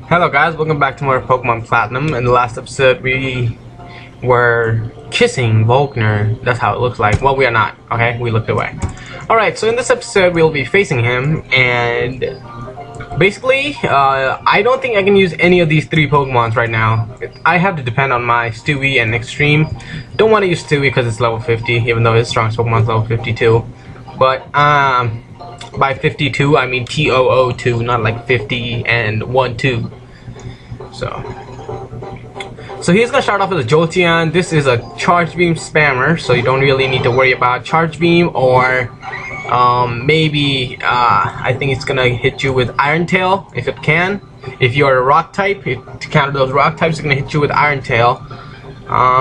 Hello guys, welcome back to more Pokemon Platinum. In the last episode we were kissing Volkner. That's how it looks like. Well, we are not, okay? We looked away. Alright, so in this episode we'll be facing him, and basically, I don't think I can use any of these three Pokemons right now. I have to depend on my Stewie and Extreme. Don't want to use Stewie because it's level 50, even though his strongest Pokemon is level 52. But, by 52, I mean TOO2, not like 50 and 1-2. So he's gonna start off with a Jolteon. This is a Charge Beam spammer, so you don't really need to worry about Charge Beam, or maybe I think it's gonna hit you with Iron Tail if it can. If you're a Rock type, to counter those Rock types, it's gonna hit you with Iron Tail.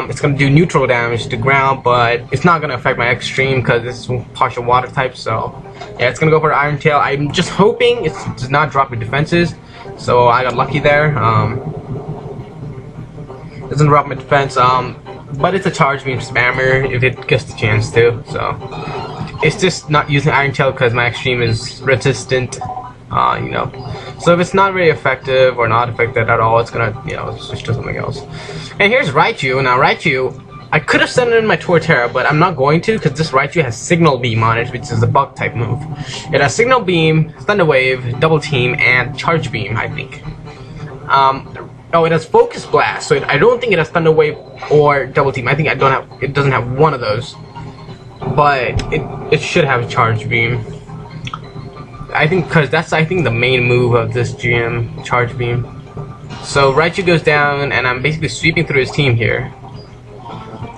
It's gonna do neutral damage to ground, but it's not gonna affect my Extreme because it's partial Water type. So yeah, it's gonna go for Iron Tail. I'm just hoping it does not drop your defenses. So I got lucky there. Doesn't drop my defense. But it's a Charge Beam spammer if it gets the chance to. So it's just not using Iron Tail because my Extreme is resistant. You know. So if it's not very effective or not affected at all, it's gonna, you know, switch to something else. And here's Raichu. Now Raichu, I could have sent it in my Torterra, but I'm not going to because this Raichu has Signal Beam on it, which is a bug type move. It has Signal Beam, Thunder Wave, Double Team, and Charge Beam, I think. Oh, it has Focus Blast, so I don't think it has Thunder Wave or Double Team. I think it doesn't have one of those, but it should have Charge Beam. I think because that's the main move of this GM, Charge Beam. So Raichu goes down, and I'm basically sweeping through his team here.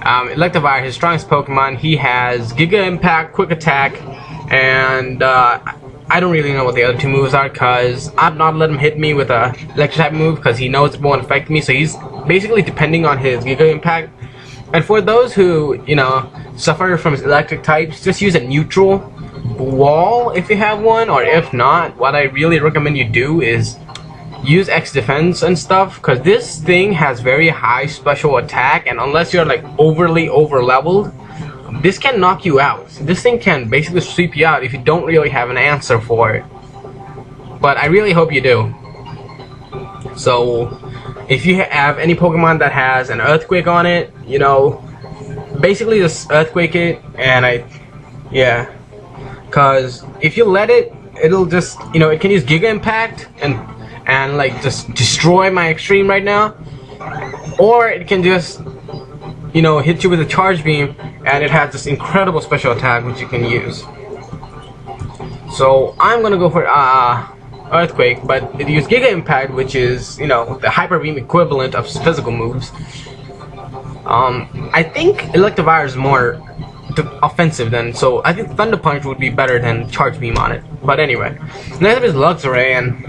Electivire, his strongest Pokemon, he has Giga Impact, Quick Attack, and I don't really know what the other two moves are because I'm not letting him hit me with a Electric type move because he knows it won't affect me. So he's basically depending on his Giga Impact. And for those who, you know, suffer from his electric types, just use a neutral wall if you have one, or if not, what I really recommend you do is use X defense and stuff, because this thing has very high special attack, and unless you're like overly over leveled, this can knock you out. This thing can basically sweep you out if you don't really have an answer for it, but I really hope you do. So if you have any Pokemon that has an Earthquake on it, you know, basically just Earthquake it, and because if you let it, it'll just, you know, it can use Giga Impact and like just destroy my Extreme right now, or it can just, you know, hit you with a Charge Beam, and it has this incredible special attack which you can use. So I'm gonna go for Earthquake, but it uses Giga Impact, which is, you know, the Hyper Beam equivalent of physical moves. I think Electivire is more offensive then, so I think Thunder Punch would be better than Charge Beam on it. But anyway, next up is Luxray, and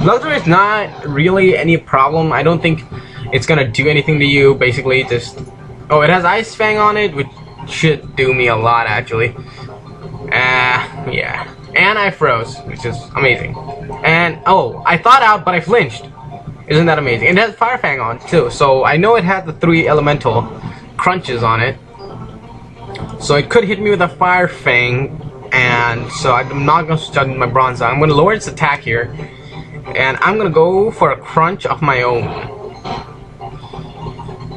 Luxray is not really any problem. I don't think it's gonna do anything to you. Basically, just it has Ice Fang on it, which should do me a lot actually. Yeah, and I froze, which is amazing. And I thought out, but I flinched. Isn't that amazing? It has Fire Fang on too, so I know it has the 3 elemental crunches on it. So it could hit me with a Fire Fang, and so I'm not going to start my Bronze. I'm going to lower its attack here, and I'm going to go for a Crunch of my own.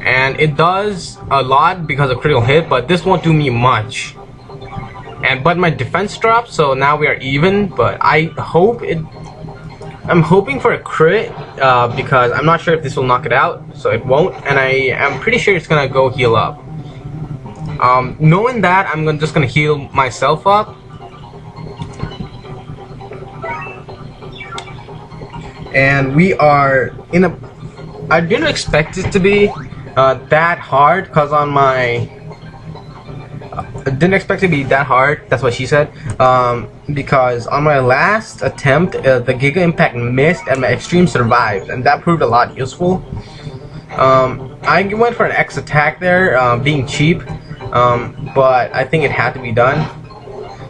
And it does a lot because of critical hit, but this won't do me much. But my defense drops, so now we are even. But I'm hoping for a crit because I'm not sure if this will knock it out, so it won't, and I am pretty sure it's going to go heal up. Knowing that, I'm just gonna heal myself up, and we are in a. I didn't expect it to be that hard, cause on my. I didn't expect it to be that hard. That's what she said. Because on my last attempt, the Giga Impact missed, and my Extreme survived, and that proved a lot useful. I went for an X attack there, being cheap. But I think it had to be done,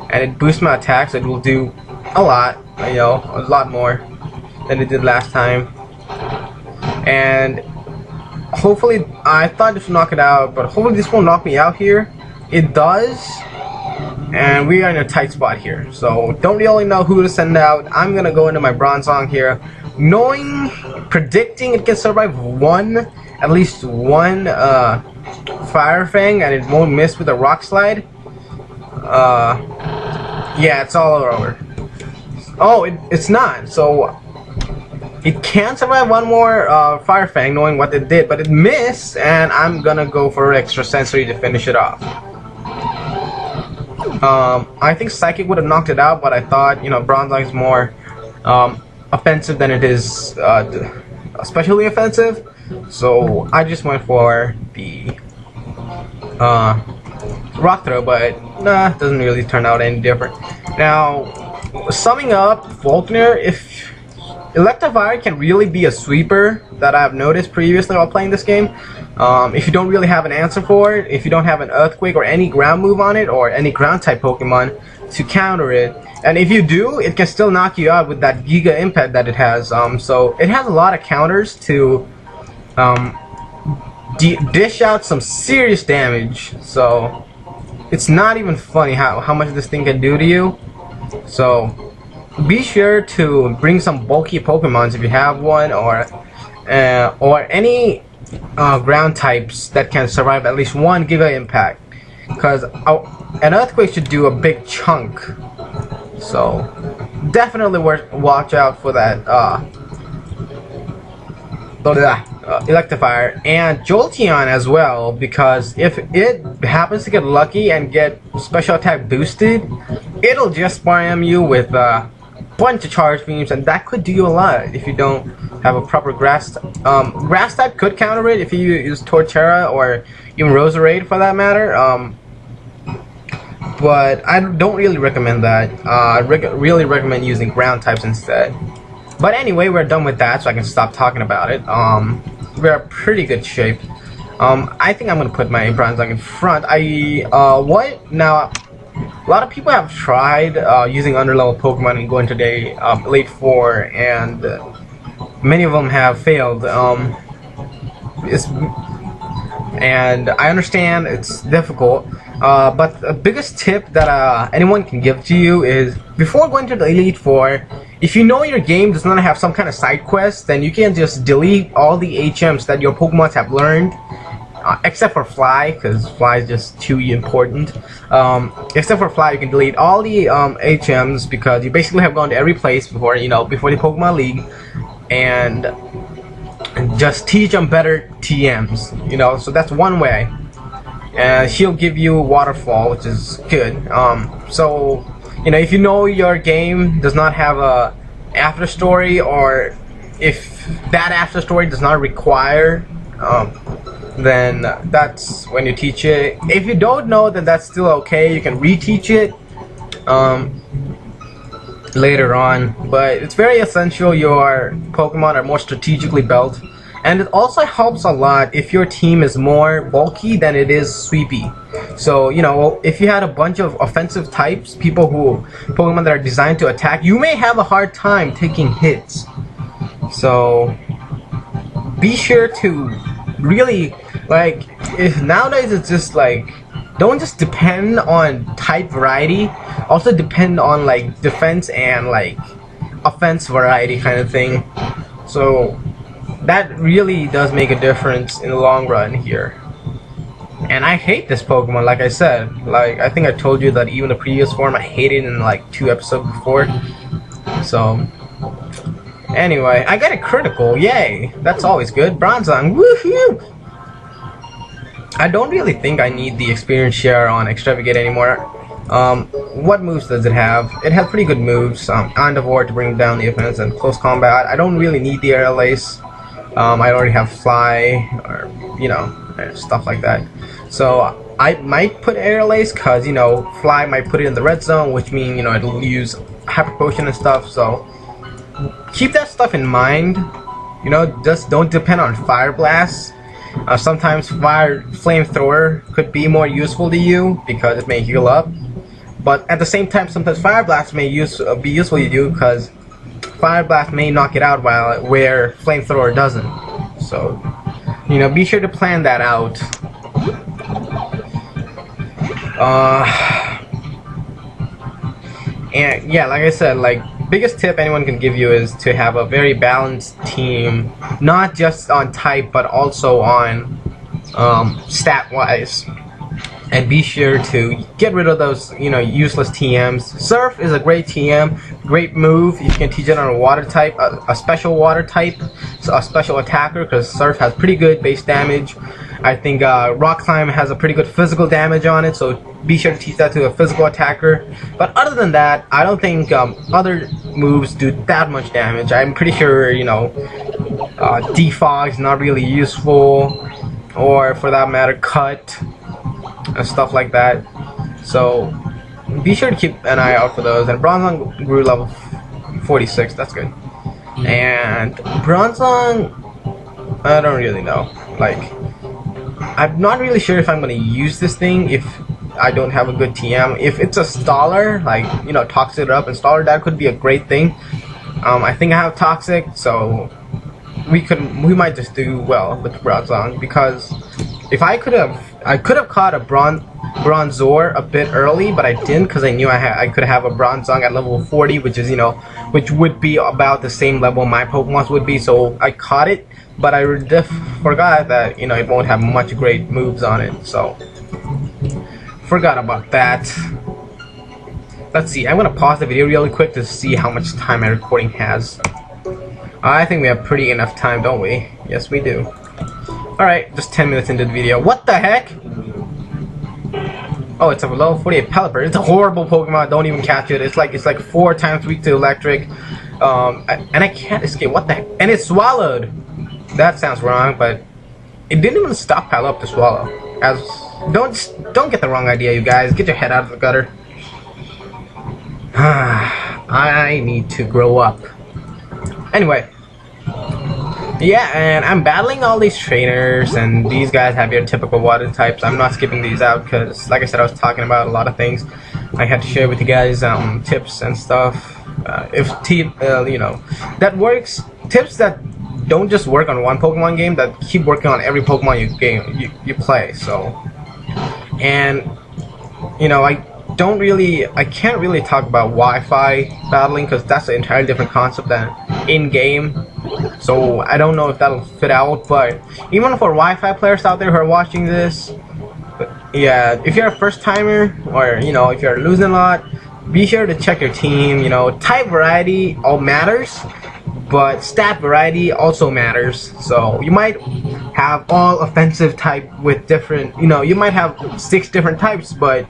and it boosts my attack, so it will do a lot, you know, a lot more than it did last time. And hopefully, I thought this would knock it out, but hopefully this won't knock me out here. It does, and we are in a tight spot here, so don't really know who to send out. I'm gonna go into my Bronzong here predicting it can survive at least one Fire Fang and it won't miss with a Rock Slide. Yeah, it's all over. Oh, it's not. So it can survive one more Fire Fang, knowing what it did, but it missed, and I'm gonna go for Extra Sensory to finish it off. I think Psychic would have knocked it out, but I thought, Bronzong is more offensive than it is especially offensive, so I just went for the Rock Throw, but nah, it doesn't really turn out any different. Now, summing up, Volkner, if Electivire can really be a sweeper that I've noticed previously while playing this game. If you don't really have an answer for it, if you don't have an Earthquake or any ground move on it, or any ground type Pokemon to counter it, and if you do, it can still knock you out with that Giga Impact that it has. So it has a lot of counters to dish out some serious damage. So it's not even funny how much this thing can do to you. So be sure to bring some bulky Pokemons if you have one, or any ground types that can survive at least one Giga Impact, because an Earthquake should do a big chunk. So definitely watch out for that Electivire and Jolteon as well, because if it happens to get lucky and get special attack boosted, it'll just spam you with a bunch of charge beams, and that could do you a lot if you don't have a proper grass. Grass type could counter it if you use Torterra or even Roserade for that matter. But I don't really recommend that. I really recommend using ground types instead. But anyway, we're done with that, so I can stop talking about it. We're in pretty good shape. I think I'm gonna put my Bronzong in front. What now? A lot of people have tried using underlevel Pokemon and going to the Elite Four, and many of them have failed. And I understand it's difficult, but the biggest tip that anyone can give to you is, before going to the Elite Four, if you know your game does not have some kind of side quest, then you can just delete all the HMs that your Pokemon have learned. Except for Fly, because Fly is just too important. Except for Fly, you can delete all the HMs, because you basically have gone to every place before the Pokemon League, and just teach them better TMs. So that's one way. And she'll give you Waterfall, which is good. So if you know your game does not have a after story, or if that after story does not require then that's when you teach it. If you don't know, then that's still okay. You can reteach it later on, but it's very essential your Pokemon are more strategically built, and it also helps a lot if your team is more bulky than it is sweepy. So if you had a bunch of offensive types, Pokemon that are designed to attack, you may have a hard time taking hits. So be sure to really, if nowadays it's just don't just depend on type variety, also depend on defense and offense variety kind of thing. So that really does make a difference in the long run here. And I hate this Pokemon, like I said. I think I told you that even the previous form I hated in 2 episodes before. So anyway, I got a critical, yay! That's always good. Bronzong, woohoo! I don't really think I need the experience share on Extravagate anymore. What moves does it have? It has pretty good moves. Endeavor to bring down the offense, and Close Combat. I don't really need the Aerial Ace. I already have Fly, or stuff like that. So I might put Aerial Ace, cause Fly might put it in the red zone, which means it'll use Hyper Potion and stuff. So keep that stuff in mind. Just don't depend on Fire Blast. Sometimes Flamethrower could be more useful to you because it may heal up, but at the same time, sometimes Fire Blast may be useful to you because Fire Blast may knock it out where Flamethrower doesn't. So be sure to plan that out. And yeah, like I said, biggest tip anyone can give you is to have a very balanced team, not just on type but also on stat wise. And be sure to get rid of those, useless TMs. Surf is a great TM, great move. You can teach it on a water type, a special water type, so a special attacker, because Surf has pretty good base damage. I think Rock Climb has a pretty good physical damage on it, so be sure to teach that to a physical attacker. But other than that, I don't think other moves do that much damage. I'm pretty sure, Defog is not really useful, or for that matter, Cut and stuff like that. So be sure to keep an eye out for those. And Bronzong grew level 46. That's good. And Bronzong, I don't really know. Like, I'm not really sure if I'm gonna use this thing if I don't have a good TM. If it's a staller, like toxic it up and staller, that could be a great thing. I think I have toxic, so we might just do well with Bronzong, because if I could have caught a Bronzor a bit early, but I didn't, because I knew I could have a Bronzong at level 40, which is which would be about the same level my Pokemon would be. So I caught it, but I forgot that it won't have much great moves on it. So forgot about that. Let's see. I'm gonna pause the video really quick to see how much time my recording has. I think we have pretty enough time, don't we? Yes, we do. Alright, just 10 minutes into the video. What the heck? Oh, it's a level 48 Pelipper. It's a horrible Pokemon. Don't even catch it. It's like 4 times weak to electric. And I can't escape. What the heck? And it's swallowed. That sounds wrong, but it didn't even stop Pelip to swallow. Don't get the wrong idea, you guys. Get your head out of the gutter. I need to grow up. Anyway. Yeah, and I'm battling all these trainers, and these guys have your typical water types. I'm not skipping these out because, like I said, I was talking about a lot of things. I had to share with you guys tips and stuff. That works. Tips that don't just work on one Pokemon game, that keep working on every Pokemon you play. So, and I can't really talk about Wi-Fi battling because that's an entirely different concept than in-game. So I don't know if that'll fit out, but even for Wi-Fi players out there who are watching this, yeah, if you're a first-timer or if you're losing a lot, be sure to check your team. Type variety all matters, but stat variety also matters. So you might have all offensive type with different, you might have 6 different types, but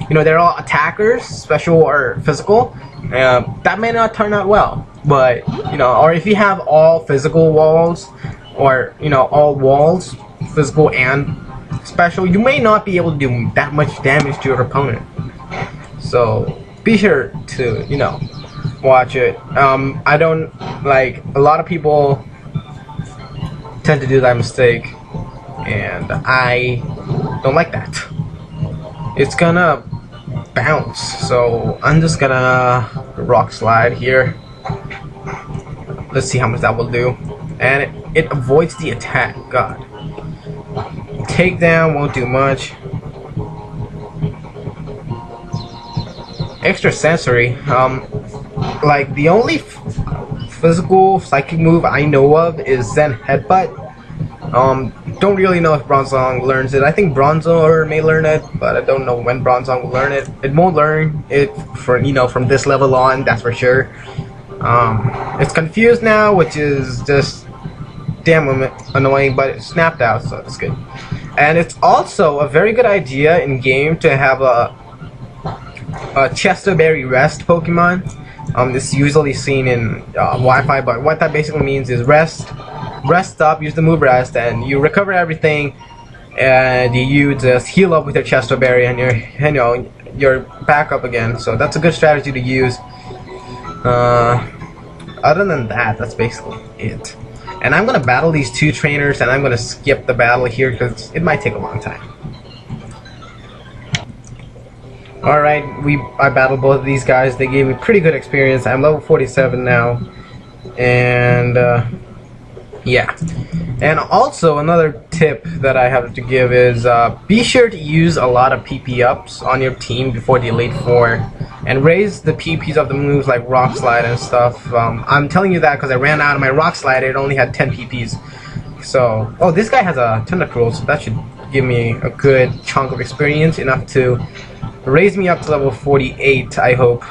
they're all attackers, special or physical. That may not turn out well, but or if you have all physical walls, or all walls, physical and special, you may not be able to do that much damage to your opponent. So be sure to watch it. I don't like, a lot of people tend to do that mistake, and I don't like that. It's gonna bounce, so I'm just gonna rock slide here. Let's see how much that will do. And it avoids the attack. God, takedown won't do much. Extra sensory, like the only physical psychic move I know of is Zen Headbutt. Don't really know if Bronzong learns it. I think Bronzor may learn it, but I don't know when Bronzong will learn it. It won't learn it for from this level on, that's for sure. It's confused now, which is just damn annoying, but it snapped out, so that's good. And it's also a very good idea in game to have a Chesterberry Rest Pokemon. This is usually seen in Wi-Fi, but what that basically means is rest up, use the move rest, and you recover everything, and you just heal up with your Chesterberry, and you're back up again. So that's a good strategy to use. Other than that, that's basically it. And I'm gonna battle these 2 trainers, and I'm gonna skip the battle here because it might take a long time. Alright, I battled both of these guys. They gave me pretty good experience. I'm level 47 now, and Yeah. And also another tip that I have to give is be sure to use a lot of PP ups on your team before the Elite Four, and raise the PPs of the moves like Rock Slide and stuff. I'm telling you that because I ran out of my Rock Slide. It only had 10 PPs. So, oh, this guy has a Tentacruel, so that should give me a good chunk of experience, enough to raise me up to level 48, I hope.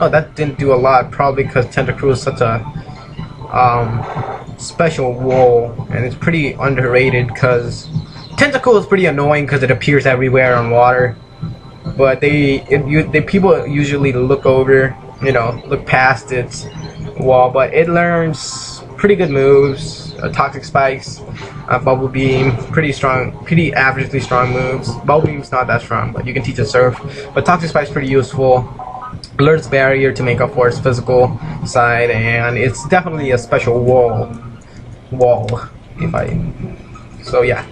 Oh, that didn't do a lot, probably because Tentacruel is such a special wall, and it's pretty underrated because Tentacruel is pretty annoying because it appears everywhere on water. But people usually look over, look past its wall, but it learns pretty good moves. Toxic Spikes, Bubble Beam, pretty strong, pretty averagely strong moves. Bubble Beam's not that strong, but you can teach it Surf. But Toxic Spike's pretty useful. Learns Barrier to make up for its physical side, and it's definitely a special wall. So yeah.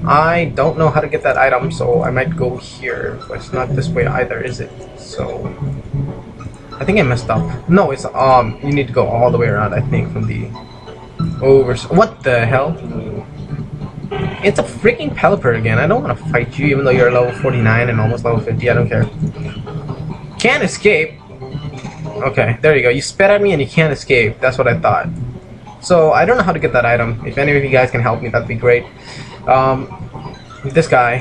I don't know how to get that item, so I might go here, but it's not this way either, is it? So I think I messed up. No, it's you need to go all the way around, I think, from the what the hell? It's a freaking Pelipper again. I don't want to fight you, even though you're level 49 and almost level 50. I don't care. Can't escape. Okay, there you go. You spit at me and you can't escape. That's what I thought. So I don't know how to get that item. If any of you guys can help me, that'd be great. This guy.